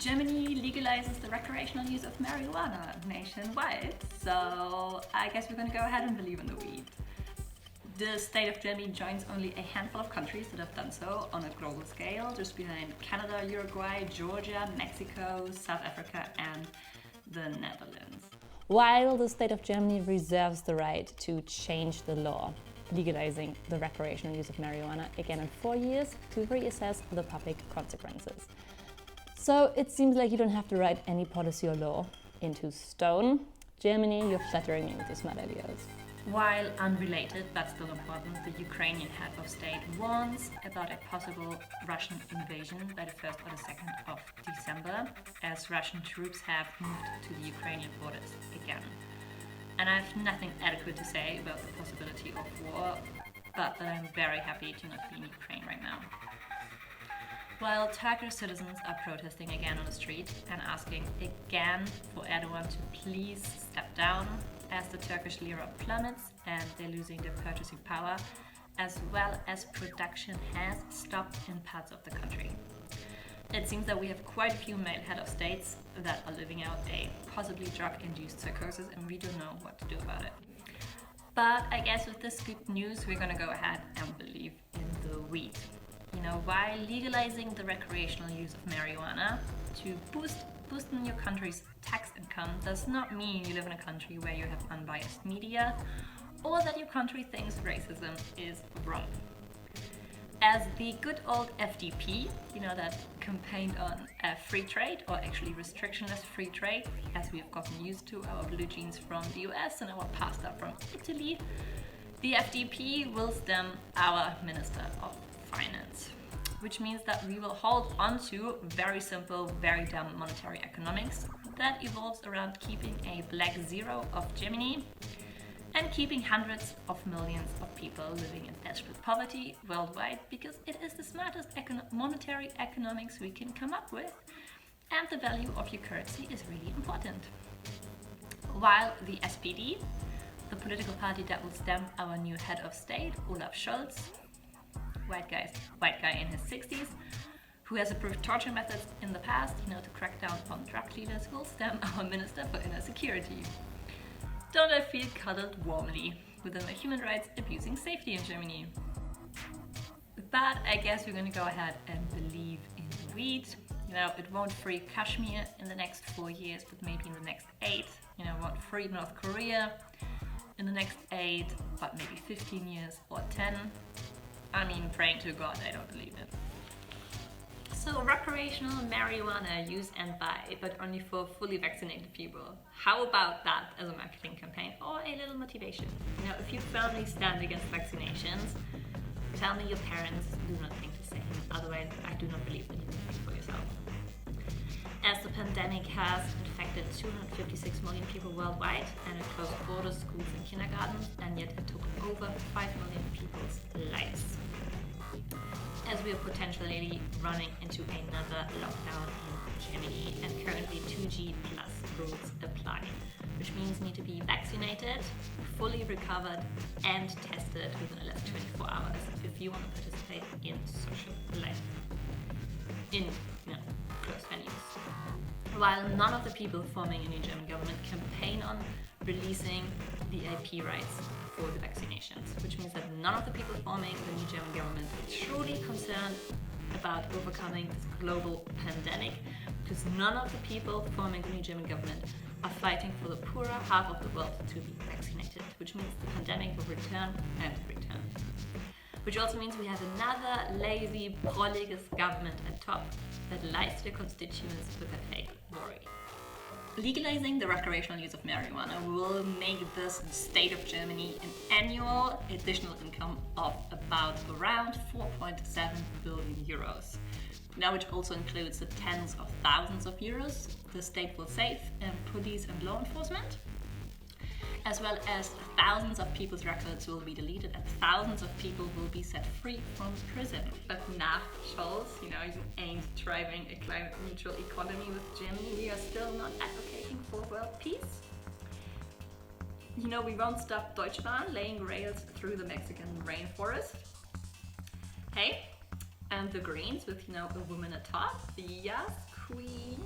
Germany legalizes the recreational use of marijuana nationwide, so I guess we're gonna go ahead and believe in the weed. The state of Germany joins only a handful of countries that have done so on a global scale, just behind Canada, Uruguay, Georgia, Mexico, South Africa and the Netherlands. While the state of Germany reserves the right to change the law legalizing the recreational use of marijuana again in 4 years to reassess the public consequences. So it seems like you don't have to write any policy or law into stone. Germany, you're flattering me with your smart ideas. While unrelated, but still important, the Ukrainian head of state warns about a possible Russian invasion by the 1st or the 2nd of December, as Russian troops have moved to the Ukrainian borders again. And I have nothing adequate to say about the possibility of war, but that I'm very happy to not be in Ukraine right now. While Turkish citizens are protesting again on the street and asking again for Erdogan to please step down, as the Turkish lira plummets and they're losing their purchasing power, as well as production has stopped in parts of the country. It seems that we have quite a few male head of states that are living out a possibly drug-induced psychosis, and we don't know what to do about it. But I guess with this good news, we're gonna go ahead and believe in the weed. You know, while legalizing the recreational use of marijuana to boosting your country's tax income does not mean you live in a country where you have unbiased media or that your country thinks racism is wrong. As the good old FDP, you know, that campaigned on free trade, or actually restrictionless free trade, as we have gotten used to our blue jeans from the US and our pasta from Italy, the FDP will stem our Minister of Finance, which means that we will hold on to very simple, very dumb monetary economics that evolves around keeping a black zero of Germany and keeping hundreds of millions of people living in desperate poverty worldwide, because it is the smartest monetary economics we can come up with, and the value of your currency is really important. While the SPD, the political party that will stamp our new head of state, Olaf Scholz, white guy in his 60s, who has approved torture methods in the past, you know, to crack down on drug dealers, will stamp our Minister for Inner Security. Don't I feel cuddled warmly within my human rights abusing safety in Germany? But I guess we're gonna go ahead and believe in the weed. You know, it won't free Kashmir in the next 4 years, but maybe in the next 8. You know, it won't free North Korea in the next 8, but maybe 15 years or 10. I mean, praying to God, I don't believe it. So recreational marijuana use and buy, but only for fully vaccinated people. How about that as a marketing campaign or a little motivation? You know, if you firmly stand against vaccinations, tell me your parents do not think the same. Otherwise, I do not believe that you can think for yourself. As the pandemic has infected 256 million people worldwide and it closed borders, schools and kindergartens, and yet it took over 5 million people's lives. As we are potentially running into another lockdown in Germany, and currently 2G plus rules apply, which means you need to be vaccinated, fully recovered and tested within the last 24 hours if you want to participate in social life in closed venues. While none of the people forming a new German government campaign on releasing the IP rights for the vaccinations, which means that none of the people forming the new German government is truly concerned about overcoming this global pandemic, because none of the people forming the new German government are fighting for the poorer half of the world to be vaccinated, which means the pandemic will return and return. Which also means we have another lazy, prolific government at top that lies to their constituents with a fake worry. Legalizing the recreational use of marijuana will make this state of Germany an annual additional income of about around 4.7 billion euros. Now, which also includes the tens of thousands of euros the state will save in police and law enforcement, as well as thousands of people's records will be deleted and thousands of people will be set free from prison. But nah, Scholz, you ain't driving a climate neutral economy with Germany. We are still not advocating for world peace. We won't stop Deutsche Bahn laying rails through the Mexican rainforest. Hey, And the Greens with, a woman atop, yes, queen,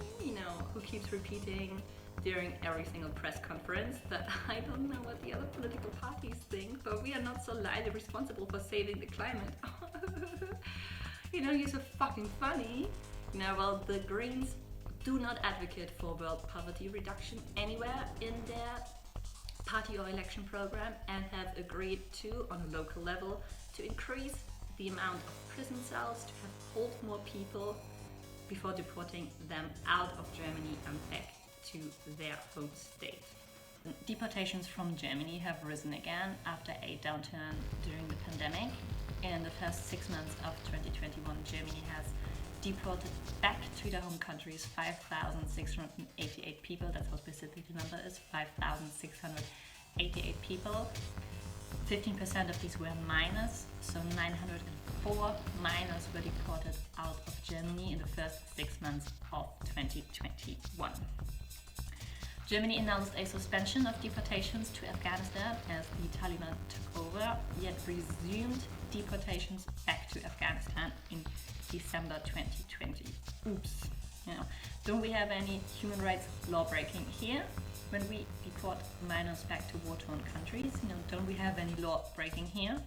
who keeps repeating during every single press conference that I don't know what the other political parties think, but we are not so lightly responsible for saving the climate. You're so fucking funny. Well, the Greens do not advocate for world poverty reduction anywhere in their party or election program, and have agreed to, on a local level, to increase the amount of prison cells to have hold more people before deporting them out of Germany and back to their home state. Deportations from Germany have risen again after a downturn during the pandemic. In the first 6 months of 2021, Germany has deported back to their home countries 5,688 people. That's how specific the number is, 5,688 people. 15% of these were minors, so 904 minors were deported out of Germany in the first 6 months of 2021. Germany announced a suspension of deportations to Afghanistan as the Taliban took over, yet resumed deportations back to Afghanistan in December 2020. Oops. Don't we have any human rights law breaking here? When we deport minors back to war-torn countries, don't we have any law breaking here?